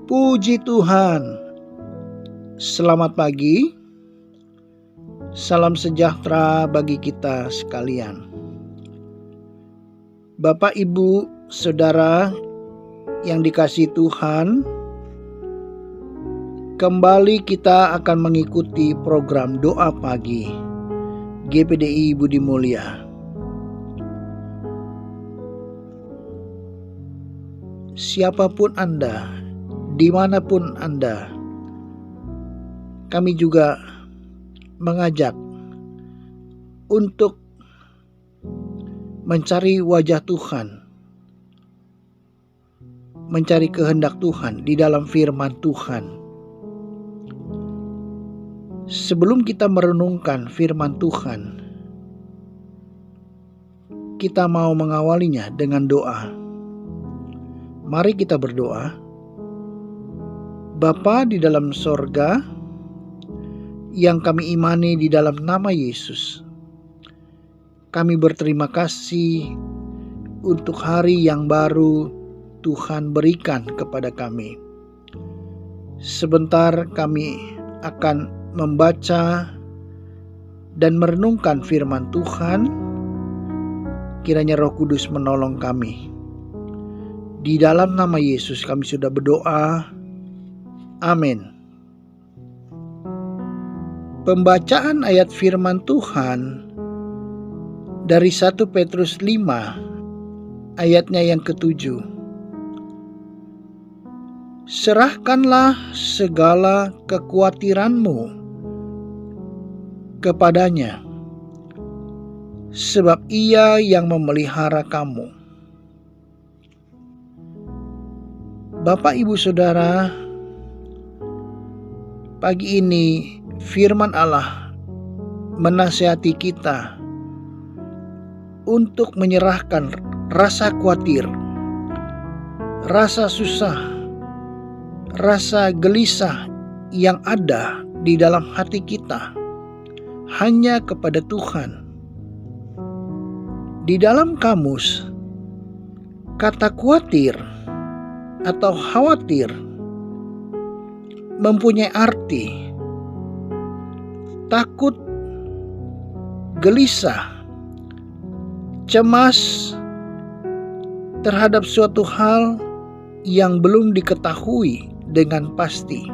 Puji Tuhan. Selamat pagi. Salam sejahtera bagi kita sekalian. Bapak, Ibu, Saudara yang dikasihi Tuhan, kembali kita akan mengikuti program doa pagi GPDI Budi Mulia. Siapapun Anda, dimanapun Anda, kami juga mengajak untuk mencari wajah Tuhan, mencari kehendak Tuhan di dalam firman Tuhan. Sebelum kita merenungkan firman Tuhan, kita mau mengawalinya dengan doa. Mari kita berdoa. Bapa di dalam sorga, yang kami imani di dalam nama Yesus, kami berterima kasih untuk hari yang baru Tuhan berikan kepada kami. Sebentar kami akan membaca dan merenungkan firman Tuhan. Kiranya Roh Kudus menolong kami. Di dalam nama Yesus kami sudah berdoa. Amin. Pembacaan ayat firman Tuhan dari 1 Petrus 5 ayatnya yang ke-7. Serahkanlah segala kekhawatiranmu kepadanya, sebab Ia yang memelihara kamu. Bapak, Ibu, Saudara, pagi ini firman Allah menasihati kita untuk menyerahkan rasa khawatir, rasa susah, rasa gelisah yang ada di dalam hati kita hanya kepada Tuhan. Di dalam kamus, kata khawatir atau khawatir mempunyai arti takut, gelisah, cemas terhadap suatu hal yang belum diketahui dengan pasti.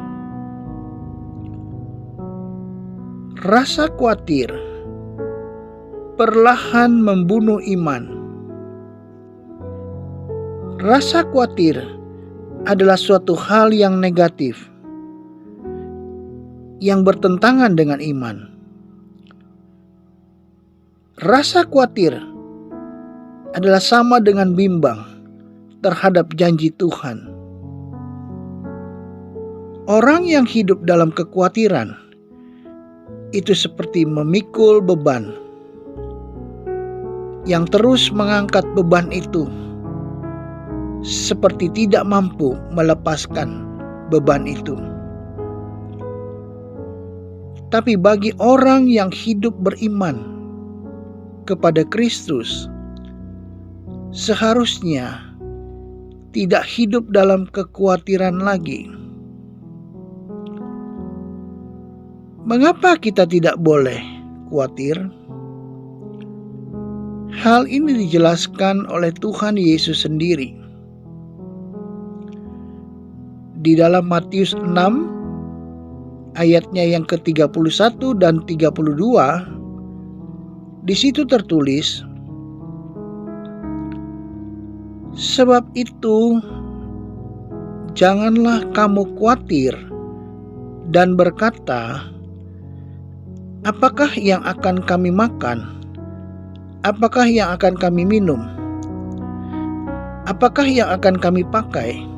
Rasa khawatir perlahan membunuh iman. Rasa khawatir adalah suatu hal yang negatif, yang bertentangan dengan iman. Rasa khawatir adalah sama dengan bimbang terhadap janji Tuhan. Orang yang hidup dalam kekhawatiran itu seperti memikul beban, yang terus mengangkat beban itu seperti tidak mampu melepaskan beban itu. Tapi bagi orang yang hidup beriman kepada Kristus, seharusnya tidak hidup dalam kekhawatiran lagi. Mengapa kita tidak boleh khawatir? Hal ini dijelaskan oleh Tuhan Yesus sendiri. Di dalam Matius 6 ayatnya yang ke-31 dan 32, di situ tertulis, sebab itu janganlah kamu khawatir dan berkata, apakah yang akan kami makan? Apakah yang akan kami minum? Apakah yang akan kami pakai?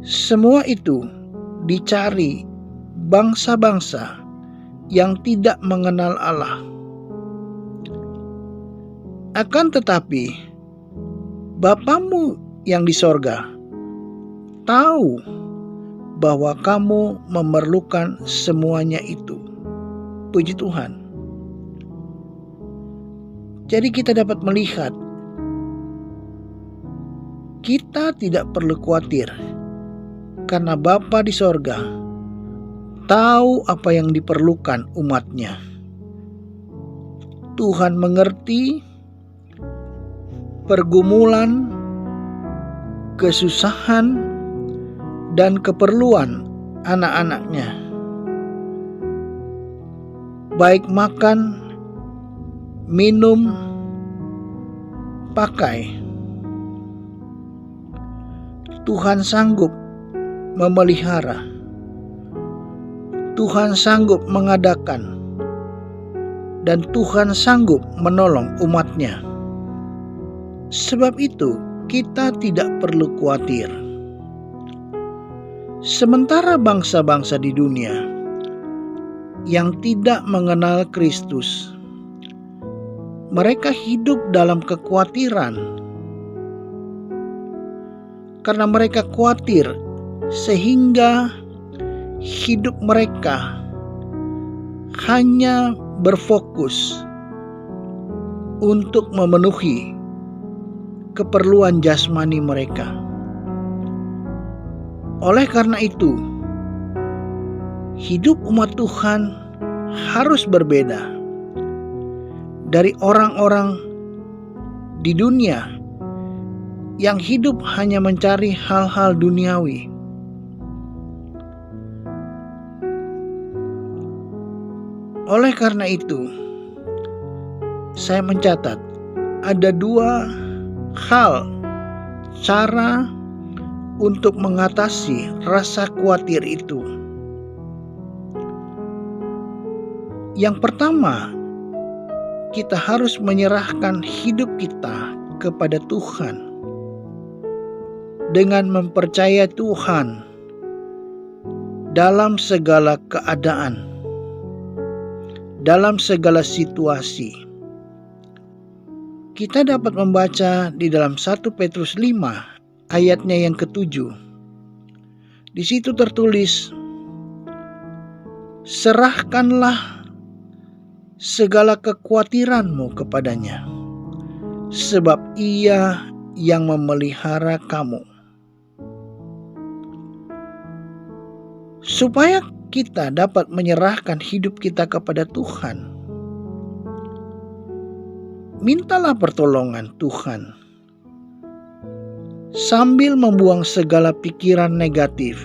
Semua itu dicari bangsa-bangsa yang tidak mengenal Allah. Akan tetapi, Bapamu yang di sorga tahu bahwa kamu memerlukan semuanya itu. Puji Tuhan. Jadi kita dapat melihat, kita tidak perlu khawatir karena Bapa di sorga tahu apa yang diperlukan umatnya. Tuhan mengerti pergumulan, kesusahan, dan keperluan anak-anaknya, baik makan, minum, pakai. Tuhan sanggup memelihara. Tuhan sanggup mengadakan, dan Tuhan sanggup menolong umatnya. Sebab itu kita tidak perlu khawatir. Sementara bangsa-bangsa di dunia yang tidak mengenal Kristus, mereka hidup dalam kekhawatiran. Karena mereka khawatir, sehingga hidup mereka hanya berfokus untuk memenuhi keperluan jasmani mereka. Oleh karena itu, hidup umat Tuhan harus berbeda dari orang-orang di dunia yang hidup hanya mencari hal-hal duniawi. Oleh karena itu, saya mencatat ada dua hal cara untuk mengatasi rasa khawatir itu. Yang pertama, kita harus menyerahkan hidup kita kepada Tuhan dengan mempercayai Tuhan dalam segala keadaan, dalam segala situasi. Kita dapat membaca di dalam 1 Petrus 5 ayatnya yang ke-7. Di situ tertulis, serahkanlah segala kekhawatiranmu kepadanya, sebab Ia yang memelihara kamu. Supaya kita dapat menyerahkan hidup kita kepada Tuhan, mintalah pertolongan Tuhan sambil membuang segala pikiran negatif,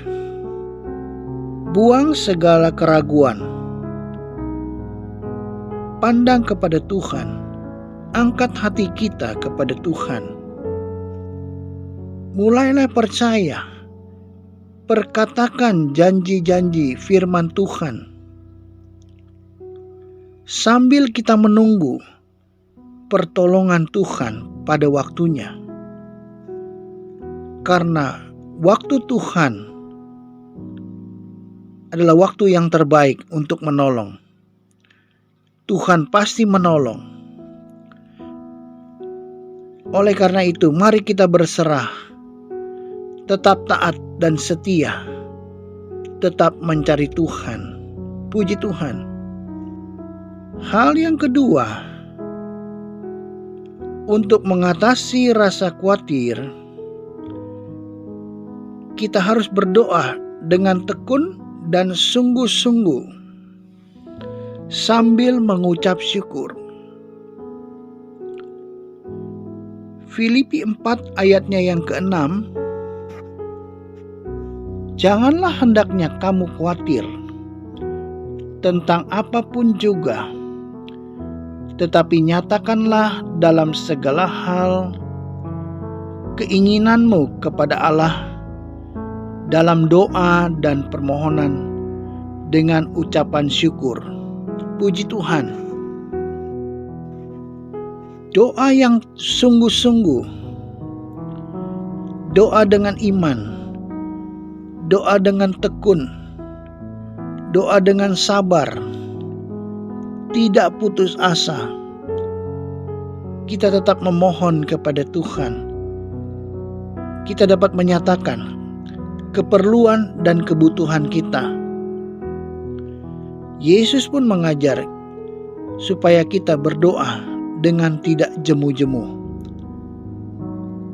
buang segala keraguan, pandang kepada Tuhan, angkat hati kita kepada Tuhan. Mulailah percaya, perkatakan janji-janji firman Tuhan sambil kita menunggu pertolongan Tuhan pada waktunya. Karena waktu Tuhan adalah waktu yang terbaik untuk menolong. Tuhan pasti menolong. Oleh karena itu, mari kita berserah, tetap taat dan setia, tetap mencari Tuhan. Puji Tuhan. Hal yang kedua, untuk mengatasi rasa khawatir, kita harus berdoa dengan tekun dan sungguh-sungguh sambil mengucap syukur. Filipi 4 ayatnya yang ke-6, janganlah hendaknya kamu khawatir tentang apapun juga, tetapi nyatakanlah dalam segala hal keinginanmu kepada Allah dalam doa dan permohonan dengan ucapan syukur. Puji Tuhan. Doa yang sungguh-sungguh, doa dengan iman, doa dengan tekun, doa dengan sabar, tidak putus asa. Kita tetap memohon kepada Tuhan. Kita dapat menyatakan keperluan dan kebutuhan kita. Yesus pun mengajar supaya kita berdoa dengan tidak jemu-jemu.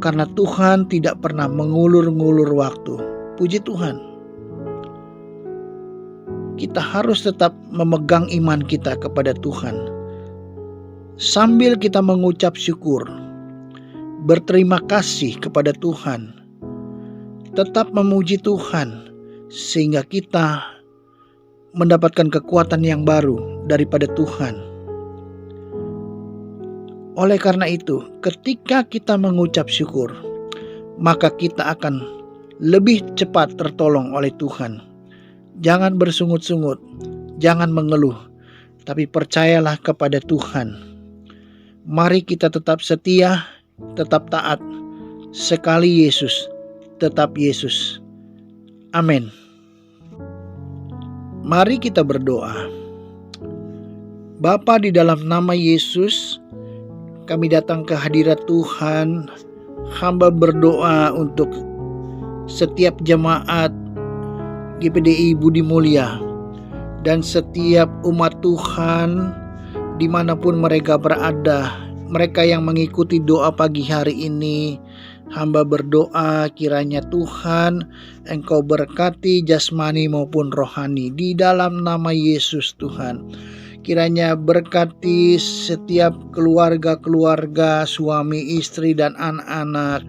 Karena Tuhan tidak pernah mengulur-ngulur waktu. Puji Tuhan, kita harus tetap memegang iman kita kepada Tuhan sambil kita mengucap syukur, berterima kasih kepada Tuhan, tetap memuji Tuhan sehingga kita mendapatkan kekuatan yang baru daripada Tuhan. Oleh karena itu, ketika kita mengucap syukur, maka kita akan lebih cepat tertolong oleh Tuhan. Jangan bersungut-sungut, jangan mengeluh, tapi percayalah kepada Tuhan. Mari kita tetap setia, tetap taat. Sekali Yesus, tetap Yesus. Amin. Mari kita berdoa. Bapa, di dalam nama Yesus, kami datang ke hadirat Tuhan. Hamba berdoa untuk setiap jemaat GPDI Budi Mulia dan setiap umat Tuhan dimanapun mereka berada, mereka yang mengikuti doa pagi hari ini. Hamba berdoa kiranya Tuhan Engkau berkati jasmani maupun rohani di dalam nama Yesus Tuhan. Kiranya berkati setiap keluarga-keluarga, suami, istri, dan anak-anak.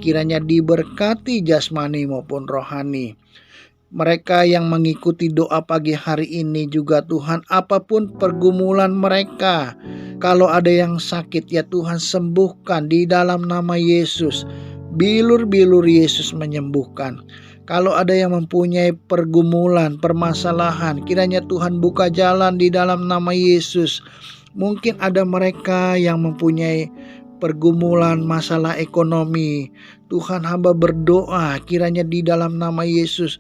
Kiranya diberkati jasmani maupun rohani. Mereka yang mengikuti doa pagi hari ini juga Tuhan, apapun pergumulan mereka, kalau ada yang sakit ya Tuhan sembuhkan di dalam nama Yesus. Bilur-bilur Yesus menyembuhkan. Kalau ada yang mempunyai pergumulan, permasalahan, kiranya Tuhan buka jalan di dalam nama Yesus. Mungkin ada mereka yang mempunyai pergumulan masalah ekonomi. Tuhan, hamba berdoa kiranya di dalam nama Yesus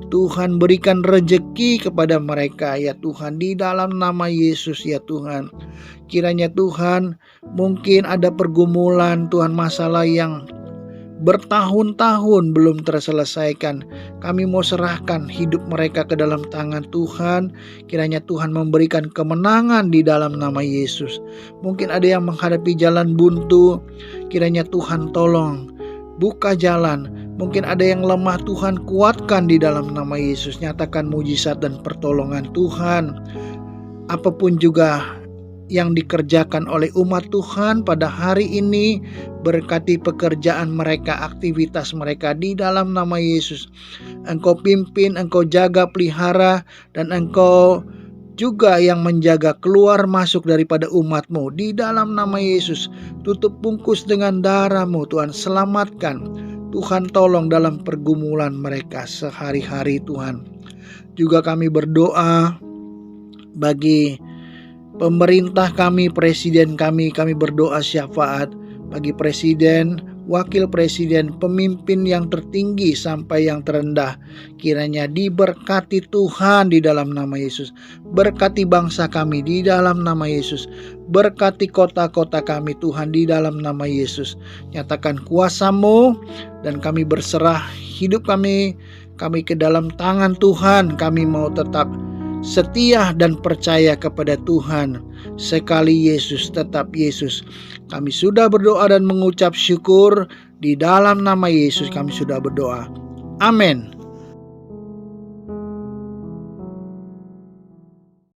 Tuhan berikan rejeki kepada mereka ya Tuhan, di dalam nama Yesus ya Tuhan. Kiranya Tuhan mungkin ada pergumulan Tuhan, masalah yang bertahun-tahun belum terselesaikan. Kami mau serahkan hidup mereka ke dalam tangan Tuhan. Kiranya Tuhan memberikan kemenangan di dalam nama Yesus. Mungkin ada yang menghadapi jalan buntu. Kiranya Tuhan tolong buka jalan. Mungkin ada yang lemah, Tuhan kuatkan di dalam nama Yesus. Nyatakan mujizat dan pertolongan Tuhan. Apapun juga yang dikerjakan oleh umat Tuhan pada hari ini, berkati pekerjaan mereka, aktivitas mereka di dalam nama Yesus. Engkau pimpin, Engkau jaga, pelihara, dan Engkau juga yang menjaga keluar masuk daripada umat-Mu di dalam nama Yesus. Tutup bungkus dengan darah-Mu Tuhan, selamatkan Tuhan, tolong dalam pergumulan mereka sehari-hari Tuhan. Juga kami berdoa bagi pemerintah kami, presiden kami berdoa syafaat bagi presiden, wakil presiden, pemimpin yang tertinggi sampai yang terendah. Kiranya diberkati Tuhan di dalam nama Yesus. Berkati bangsa kami di dalam nama Yesus. Berkati kota-kota kami Tuhan di dalam nama Yesus. Nyatakan kuasa-Mu dan kami berserah hidup kami ke dalam tangan Tuhan. Kami mau tetap setia dan percaya kepada Tuhan. Sekali Yesus, tetap Yesus. Kami sudah berdoa dan mengucap syukur. Di dalam nama Yesus kami sudah berdoa. Amin.